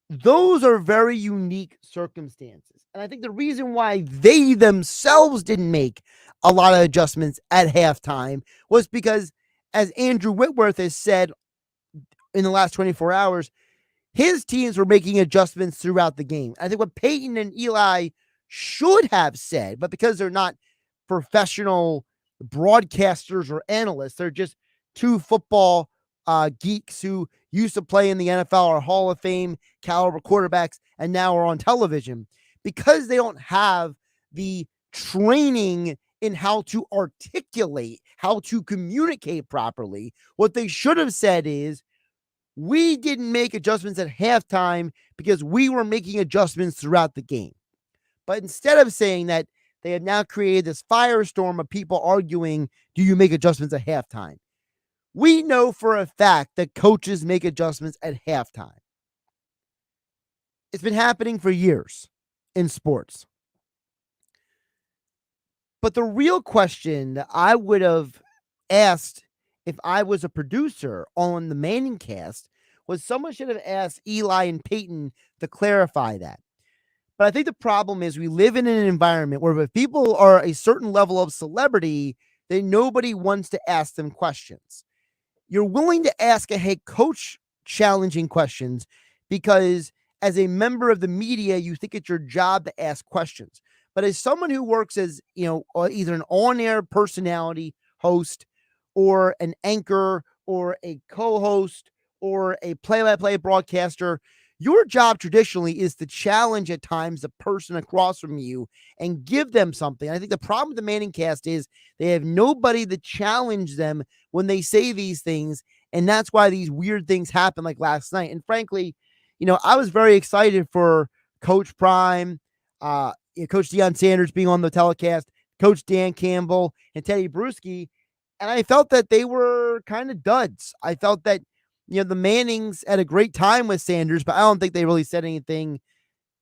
Those are very unique circumstances. And I think the reason why they themselves didn't make a lot of adjustments at halftime was because, as Andrew Whitworth has said in the last 24 hours, his teams were making adjustments throughout the game. I think what Peyton and Eli should have said, but because they're not professional broadcasters or analysts, they're just two football geeks who used to play in the NFL or Hall of Fame caliber quarterbacks and now are on television. Because they don't have the training in how to articulate, how to communicate properly, what they should have said is, we didn't make adjustments at halftime because we were making adjustments throughout the game. But instead of saying that, they have now created this firestorm of people arguing, do you make adjustments at halftime? We know for a fact that coaches make adjustments at halftime. It's been happening for years in sports. But the real question that I would have asked if I was a producer on the Manning cast was someone should have asked Eli and Peyton to clarify that. But I think the problem is we live in an environment where if people are a certain level of celebrity, then nobody wants to ask them questions. You're willing to ask a head coach challenging questions because as a member of the media, you think it's your job to ask questions. But as someone who works as, either an on-air personality host or an anchor or a co-host or a play-by-play broadcaster, your job traditionally is to challenge at times the person across from you and give them something. I think the problem with the Manning cast is they have nobody to challenge them when they say these things, and that's why these weird things happen like last night. And frankly, I was very excited for Coach Prime, Coach Deion Sanders being on the telecast, Coach Dan Campbell, and Teddy Bruschi, and I felt that they were kind of duds. I felt that the Mannings had a great time with Sanders, but I don't think they really said anything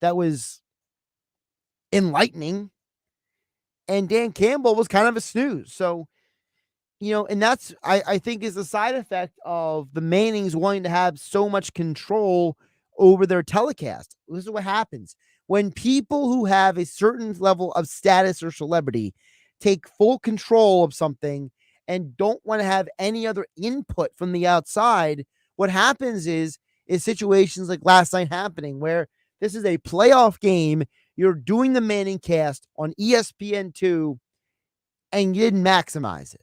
that was enlightening. And Dan Campbell was kind of a snooze. So, and that's, I think, is the side effect of the Mannings wanting to have so much control over their telecast. This is what happens. When people who have a certain level of status or celebrity take full control of something and don't want to have any other input from the outside, what happens is situations like last night happening where this is a playoff game, you're doing the Manning cast on ESPN2 and you didn't maximize it.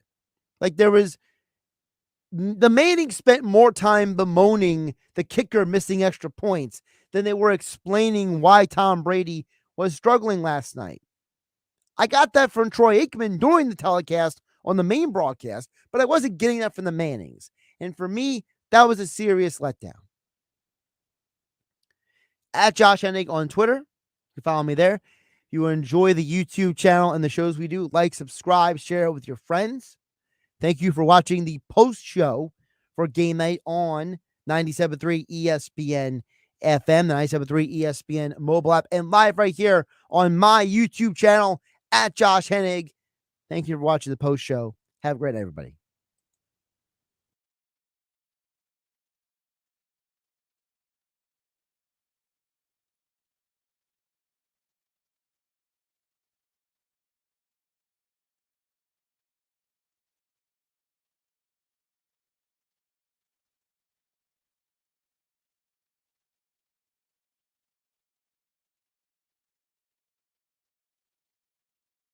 Like there was The Mannings spent more time bemoaning the kicker missing extra points than they were explaining why Tom Brady was struggling last night. I got that from Troy Aikman during the telecast on the main broadcast, but I wasn't getting that from the Mannings. And for me, that was a serious letdown. At Josh Hennig on Twitter. You follow me there. If you enjoy the YouTube channel and the shows we do, like, subscribe, share it with your friends. Thank you for watching the post show for Game Night on 97.3 ESPN FM, the 97.3 ESPN mobile app, and live right here on my YouTube channel at Josh Hennig. Thank you for watching the post show. Have a great night, everybody.